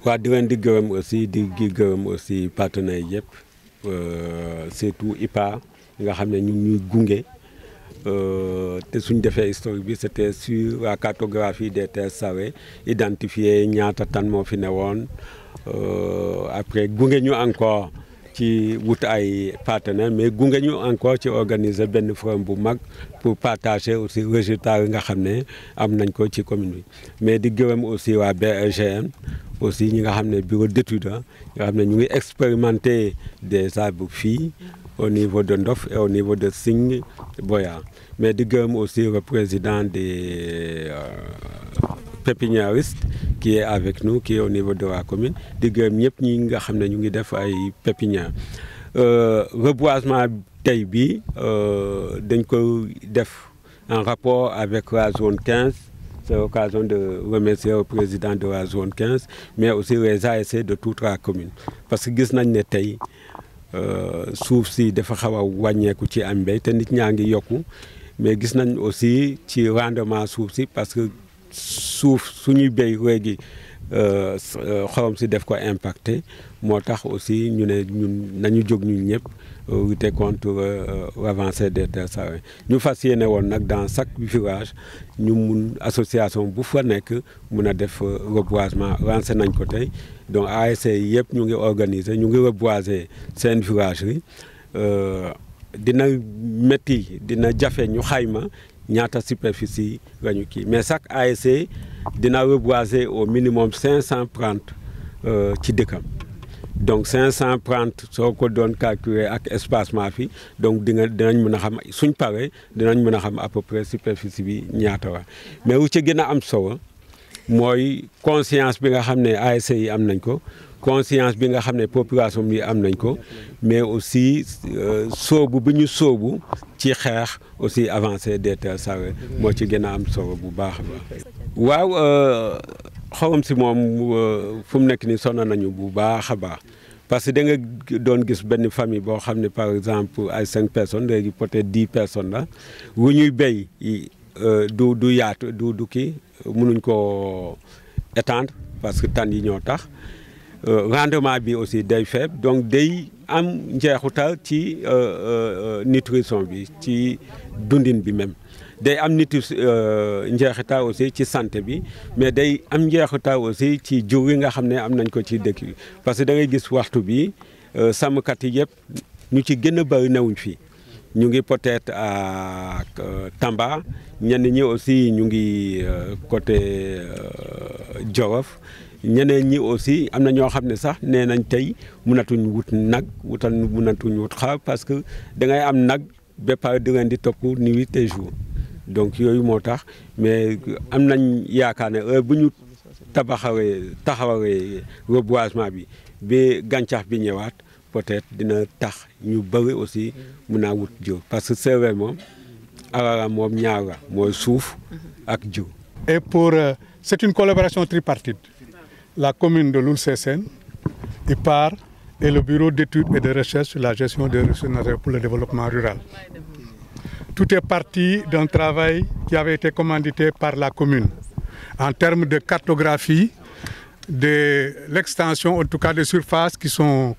waa di leen di gërëm aussi di gërëm aussi partenaires yëpp surtout IPA nga xam ne ñu ñuy gunge te suñ defee historique bi c'était sur la cartographie des terres salées identifier ñaata tan moo fi newoon après gunge ñu encore ci wut ay partenaires mais gunge ñu encore ci organiser benn forum bu mag pour partager aussi résultats yi nga xam ne am nañ ko ci commune bi mais di gërëm aussi waa BRGM aussi ñi nga xam ne bureau d'étude nga xam ne ñu ngi expérimenter des arbres fii au niveau de Ndof et au niveau de Sing Boya mais di gërëm aussi le président des pépiniéristes qui est avec nous qui est au niveau de la commune di gërëm ñëpp ñi nga xam ne ñu ngi def ay pépinière reboisement tey bi dañ ko def en rapport avec la zone 15. C'est l'occasion de remercier le président de la zone 15 mais aussi les ASC de toute la commune parce que gis nañ ne tey suuf si dafa xaw a wàññeeku ci am mbéy te nit ñaa ngi yokku mais gis nañ aussi ci rendement suuf si parce que suuf suñuy béy léegi xorom si def ko impacté moo tax aussi ñu ne ñun nañu jóg ñun ñëpp lutter contre l'avancée des terres salées ñu fas yéene woon nag dans chaque village ñu mun association bu fa nekk mun a def reboisement lancé nañ ko tey donc ASC yëpp ñu ngi organiser ñu ngi reboiser seen village yi dina métti dina jafe ñu xayma ñaata superficie la ñu kii mais chaque ASC dina reboiser au minimum 530 ci dëkkam donc 530 soo ko doon calculer ak espacement fi donc dinañ mën a xam suñ paree dinañ mën a xam à peu près superficie bi ñaata la mais lu ci gën a am solo mooy conscience bi nga xam ne ASC yi am nañ ko conscience bi nga xam ne population bi am nañ ko mais aussi soobu bi ñu soobu ci xeex aussi avancée des terres salées moo ci gën a am solo bu baax a baax. waaw xorom si moom fu mu nekk nii sonn nañu bu baax a baax parce que da nga doon gis benn famille boo xam ne par exemple ay 5 personnes léegi peut-être 10 personnes la wu ñuy béy du yaatu du kii mënuñ ko étendre parce que tan yi ñoo tax. Rendement bi aussi day faible donc day am njeexital ci nutrition bi ci dundin bi même day am njeexital aussi ci santé bi mais day am njeexital aussi ci jur yi nga xam ne am nañ ko ci dëkk bi parce que da ngay gis waxtu bi sàmmkat yi yëpp ñu ci gën a bëri newuñ fii ñu ngi peut-être à Tamba ñenn ñi aussi ñu ngi côté Jolof ñeneen ñi aussi am na ñoo xam ne sax nee nañ tey mënatuñ wut nag mënatuñ wut xar parce que da ngay am nag ba pare di leen di topp nuit et jour donc yooyu moo tax mais am nañ yaakaar ne heure bu ñu taxawee reboisement bi ba gàncax bi ñëwaat peut-être dina tax ñu bëri aussi mun naa wut jiw parce que séeréer moom alalam moom ñaar la mooy suuf ak jiw. Et c'est une collaboration tripartite. La commune de Loul Sessène, IPAR et le bureau d'études et de recherche sur la gestion des ressources naturelles pour le développement rural. Tout est parti d'un travail qui avait été commandité par la commune en termes de cartographie de l'extension, en tout cas des surfaces qui sont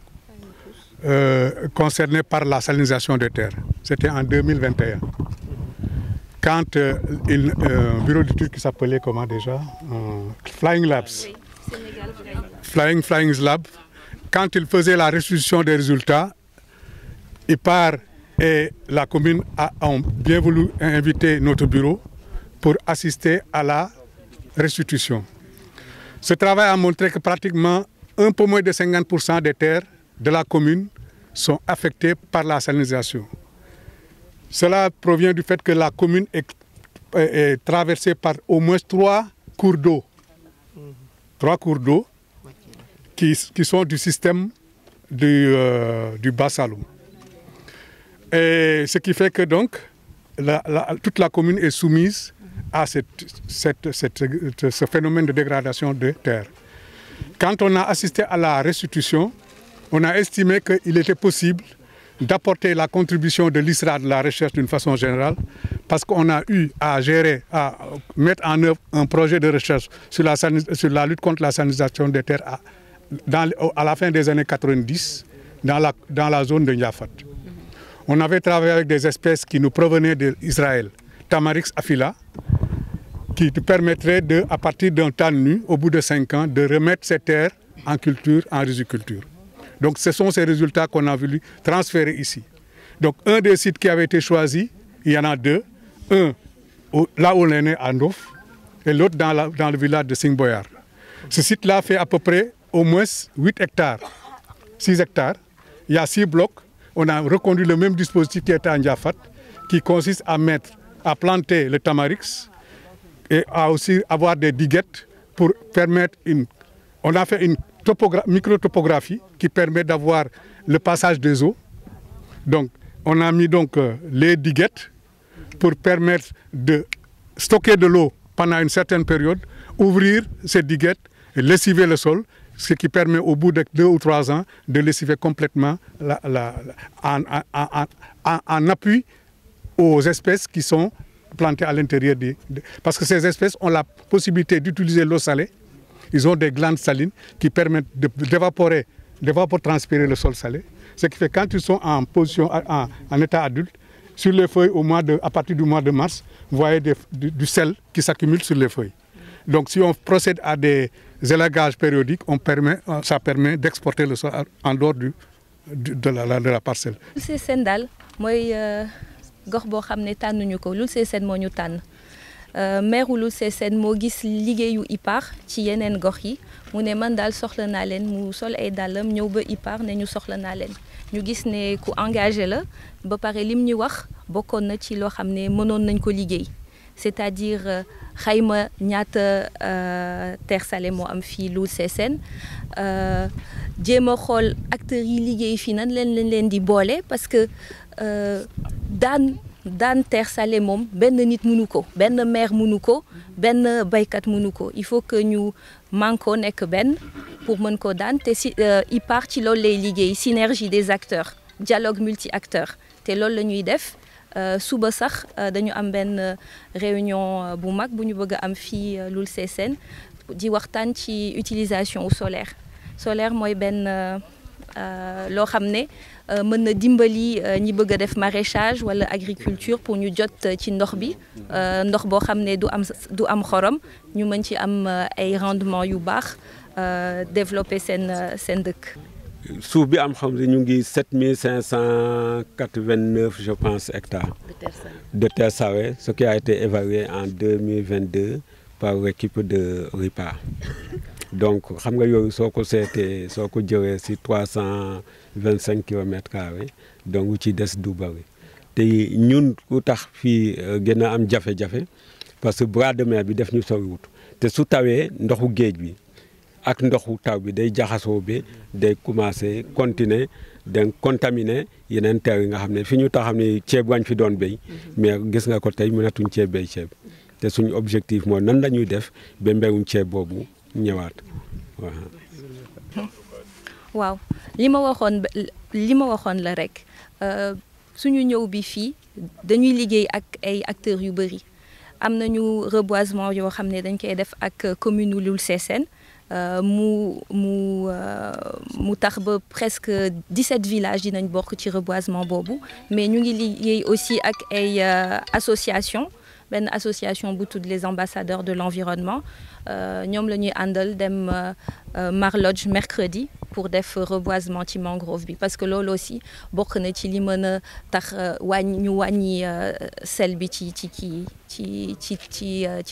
concernées par la salinisation des terres. C'était en 2021. Quand un bureau d'études qui s'appelait comment déjà Flying Labs. Flying Lab, quand il faisait la restitution des résultats, IPAR et la commune ont bien voulu inviter notre bureau pour assister à la restitution. Ce travail a montré que pratiquement un peu moins de 50% des terres de la commune sont affectées par la salinisation. Cela provient du fait que la commune est traversée par au moins 3 cours d'eau. 3 cours d'eau qui sont du système du Bas-Saloum. Et ce qui fait que donc toute la commune est soumise à ce phénomène de dégradation de terre. Quand on a assisté à la restitution, on a estimé qu'il était possible d'apporter la contribution de l'ISRA de la recherche d'une façon générale parce qu'on a eu à gérer, à mettre en œuvre un projet de recherche sur la lutte contre la salinisation des terres à la fin des années 90 dans la zone de Ndiafat. On avait travaillé avec des espèces qui nous provenaient d'Israël, Tamarix aphylla, qui permettrait à partir d'un temps nu, au bout de 5 ans, de remettre ces terres en culture, en riziculture. Donc ce sont ces résultats qu'on a voulu transférer ici. Donc un des sites qui avait été choisi, il y en a 2. Un là où on est né à Ndof et l'autre dans le village de Singboyar. Ce site-là fait à peu près au moins 8 hectares, 6 hectares. Il y a 6 blocs. On a reconduit le même dispositif qui était à Ndiafat, qui consiste à planter le tamarix et à aussi avoir des diguettes pour permettre on a fait une microtopographie qui permet d'avoir le passage des eaux. Donc, on a mis les diguettes pour permettre de stocker de l'eau pendant une certaine période, ouvrir ces diguettes et lessiver le sol, ce qui permet au bout de 2 ou 3 ans de lessiver complètement en appui aux espèces qui sont plantées à l'intérieur parce que ces espèces ont la possibilité d'utiliser l'eau salée. Ils ont des glandes salines qui permettent d'évapotranspirer le sol salé. Ce qui fait que quand ils sont en position, en état adulte, sur les feuilles, à partir du mois de mars, vous voyez du sel qui s'accumule sur les feuilles. Donc si on procède à des élagages périodiques, ça permet d'exporter le sol en dehors de la parcelle. Loul Sessène daal mooy gox boo xam ne tànnuñu ko Loul Sessène moo ñu tànn maire Loul Sessène moo gis liggéeyu IPAR ci yeneen gox yi mu ne man daal soxla naa leen mu sol ay dàllam ñëw ba IPAR ne ñu soxla naa leen ñu gis ne ku engagé la ba pare lim ñu wax bokkoon na ci loo xam ne mënoon nañ ko liggéey c'est-à-dire xayma ñaata terre salée moo am fii Loul Sessène jéem a xool acteurs yi liggéey fii nan leen di boole parce que daan terre salée moom benn nit mënu ko benn maire mënu ko benn baykat mënu ko il faut que ñu mànkoo nekk benn pour mën ko daan te IPAR ci loolu lay liggéey synergie des acteurs dialogue multi-acteurs te loolu la ñuy def suba sax dañu am benn réunion bu mag bu ñu bëgg a am fii Loul Sessène di waxtaan ci utilisation solaire mooy benn loo xam ne mën na dimbali ñi bëgg a def maraîchage wala agriculture pour ñu jot ci ndox bi ndox boo xam ne du am xorom ñu mën ci am ay rendement yu baax développer seen dëkk. suuf bi am xam ne ñu ngi 7589 je pense hectares de terre salée ce qui a été évalué en 2022 par l'équipe de RIPAR. Donc xam nga yooyu soo ko jëlee si 325 kilomètres carrés donc ci des du bari te ñun ku tax fii gën a am jafe-jafe parce que bras de mer bi def ñu soriwut te su tawee ndoxu géej bi ak ndoxu taw bi day jaxasoo bi day commencé continuer donc contaminer yeneen terre yi nga xam ne fi ñu taxam ne ceeb wañ fi doon béy mais gis nga ko tey mënatuñ ceeb béy ceeb te suñu objectif mooy nan la ñuy def ba mbéyum ceeb boobu ñëwaat waaw li ma waxoon la rek suñu ñëw bi fii dañuy liggéey ak ay acteurs yu bëri am nañu reboisement yoo xam ne dañ koy def ak commune Loul Sessène mu tax ba presque 17 villages dinañ bokk ci reboisement boobu mais ñu ngi liggéey aussi ak ay association benn association bu tudd les ambassadeurs de l'environnement ñoom la ñuy àndal dem Marlodge mercredi pour def reboisement ci mangrove bi parce que loolu aussi bokk na ci li mën a tax ñu wàññi sel bi ci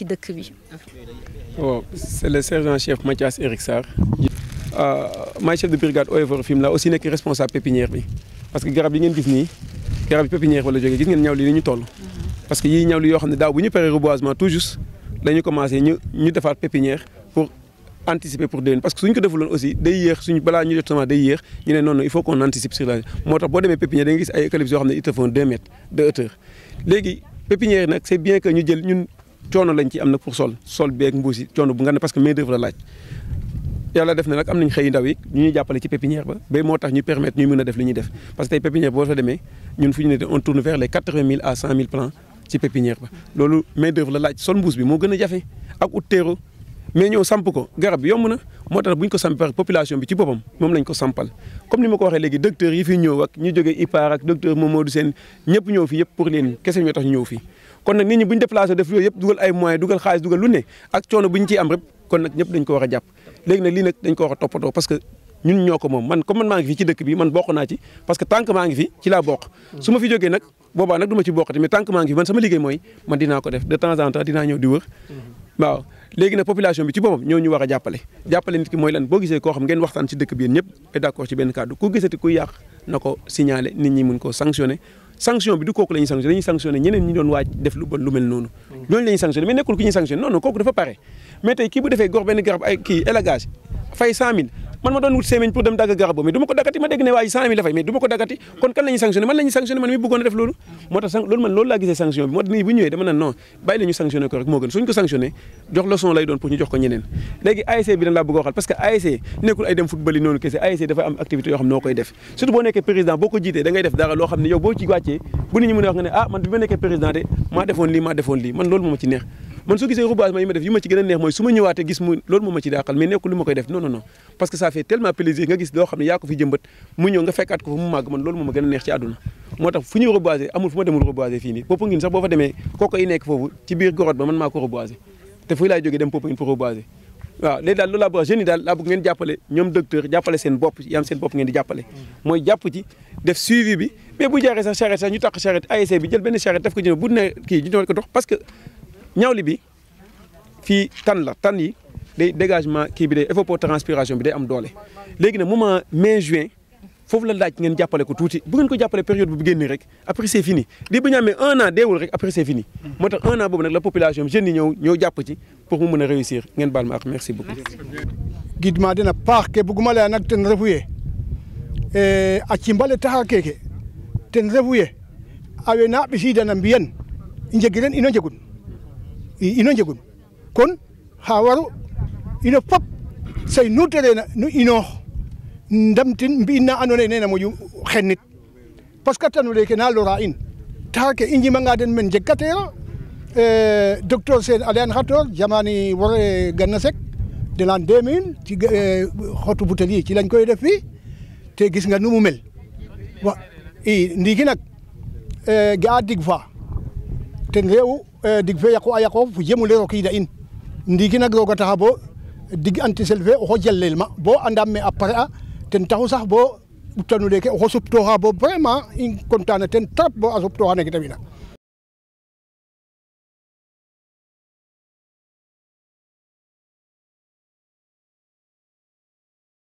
dëkk bi. Bon, c'est le sergent-chef Mathias Eric Sarr. maay chef de brigade eaux et forêts Fimela aussi nekk responsable pépinière bi parce que garab yi ngeen gis nii garab yi pépinière wala jógee gis ngeen ñaw li ni ñu toll. parce que yii ñaw li yoo xam ne daaw bu ñu paree reboisement tout juste dañu commencé ñu defaat pépinière pour anticiper pour déwén parce que suñ ko defuloon aussi day yéex suñu balaa ñu jot semence day yéex ñu ne non il faut qu'on anticipe sur la moo tax boo demee pépinière da nga gis ay eucalyptus yoo xam ne ils te font 2 mètres de hauteur léegi pépinière nag c'est bien que ñu jël ñun coono lañ ci am nag pour sol beeg mbuus yi coono bu nga ne parce que main d'œuvre la laaj yàlla def na nag am nañ xëy ndaw yi ñu ñuy jàppale ci pépinière ba moo tax ñu permettre ñuy mën a def li ñuy def parce que tey pépinière boo fa demee ñun fu ñu ne on tourne vers les 80 000 à 100 000 plants ci pépinière ba loolu main d'œuvre la laaj sol mbuus bi moo gën a jafe ak ut terreau mais ñëw samp ko garab bi yomb na moo tax bu ñu ko sampee population bi ci boppam moom lañ ko sampal comme ni ma ko waxee léegi docteur yi fi ñëw ak ñu jógee IPAR ak docteur Mamadou Sène ñëpp ñëw fi yëpp pour leen kese ñoo tax ñu ñëw fii kon nag nit ñi bu ñu déplacé def yooyu yëpp dugal ay moyens dugal xaalis dugal lu ne ak coono bu ñu ciy am rek kon nag ñëpp dañ ko war a jàpp léegi nag lii nag dañ ko war a toppatoo parce que ñun ñoo ko moom man comme man maa ngi fi ci dëkk bi man bokk naa ci parce que tant que maa ngi fi ci laa bokk su ma fi jógee nag boobaa nag du ma ci bokkati mais tant que maa ngi fi man sama liggéey mooy man dinaa ko def de temps en temps dinaa ñëw di wër waaw léegi nag population bi ci boppam ñoo ñu war a jàppale nit ki mooy lan boo gisee koo xam ngeen waxtaan ci dëkk bi yéen ñëpp et d'accord ci benn kàddu ku gisati kuy yàq na ko signaler nit ñi mun ko sanctionner sanction bi du kooku la ñuy sanctionné dañuy sanctionné ñeneen ñi doon waaj def lu bon lu mel noonu ñooñu la ñuy sanctionné mais nekkul ki ñuy sanctionné non non kooku dafa pare mais tey kii bu defee gox benn garab ay kii élagage fay 100000 man ma doon wut semeñ pour dem dagg garab boobu mais du ma ko daggati ma dégg ne waa ji 100000 la fay mais du ma ko daggati kon kan la ñuy sanctionné man la ñuy sanctionné man mi bëggoon a def loolu moo tax loolu man loolu laa gisee sanction bi moo tax nii bu ñëwee dama naan non bàyyi la ñu sanctionné ko rek moo gën suñ ko sanctionné jox leçon lay doon pour ñu jox ko ñeneen léegi ASC bi dañ laa bëgg a waxal parce que ASC nekkul ay dem football yi noonu kese ASC dafa am activité yoo xam ne noo koy def surtout boo nekkee président boo ko jiitee da ngay def dara loo xam ne yow boo ci wàccee bu nit ñi mën a wax nga ne ah man bi ma nekkee président de maa defoon lii man loolu moo ma ci neex man su gisee reboisement yi ma def yi ma ci gën a neex mooy su ma ñëwaatee gis mu loolu moo ma ci daaxal mais nekkul lu ma koy def non non non parce que ça fait tellement plaisir nga gis loo xam ne yaa ko fi jëmbat mu ñëw nga fekkaat ko fa mu màgg man loolu moo ma gën a neex ci àdduna moo tax fu ñuy reboiser amul fu ma demul reboiser fii nii Popenguine sax boo fa demee kooku yi nekk foofu ci biir gorot ba man maa ko reboiser te fu laay jógee dem Popenguine pour reboiser waaw léegi daal loolu laa bëgg jeunes yi daal laa bëgg ngeen jàppale ñoom docteur jàppale seen bopp yam seen bopp ngeen di jàppale mooy jàpp ci def suivi bi mais bu jaaree sax charrette sax ñu takk charrette ASC bi jël benn charrette def ko jëne bu ne kii ñu ko dox parce que ñawli bi fii tan yi day dégagement kii bi day évapotranspiration bi day am doole léegi nag moment mai juin foofu la laaj ngeen jàppale ko tuuti bu ngeen ko jàppale période bu génn rek après c'est fini di bu ñu amee 1 an deewul rek après c'est fini moo tax 1 an boobu nag la population jeunes yi ñëw jàpp ci pour mu mën a réussir ngeen baal ma ak merci beaucoup gidma dena paax ke buguma laya nak ten refu ye a cimbale taxa keke ten refu ye awe na ɓisidana mbiyan i njegiren ino njegun kon xa waru ino fop say nu terena nu inoox ndamtin mbi'in na andoona yee nene moƴu xennit parce que tanu leke na lora in taxar ke i njimanga den men jegkateero docteur Sène a layan xatoor jamani wore Gana Seck de l'an 2000 ci xotu butel yi ci lañ koy def fii te gis nga nu mu mel i ndiiki nag ga'a dig fa ten re'u dig fe yaqu a yaqoox fu jemule rokiida in ndiiki nag roog a taxa bo dig antisel fe oxo jalel ma bo andaam me a pare a ten taxu sax bo tanu leke oxo suptooxa bo vraiment i content na ten trop bo a suptooxa neke te fina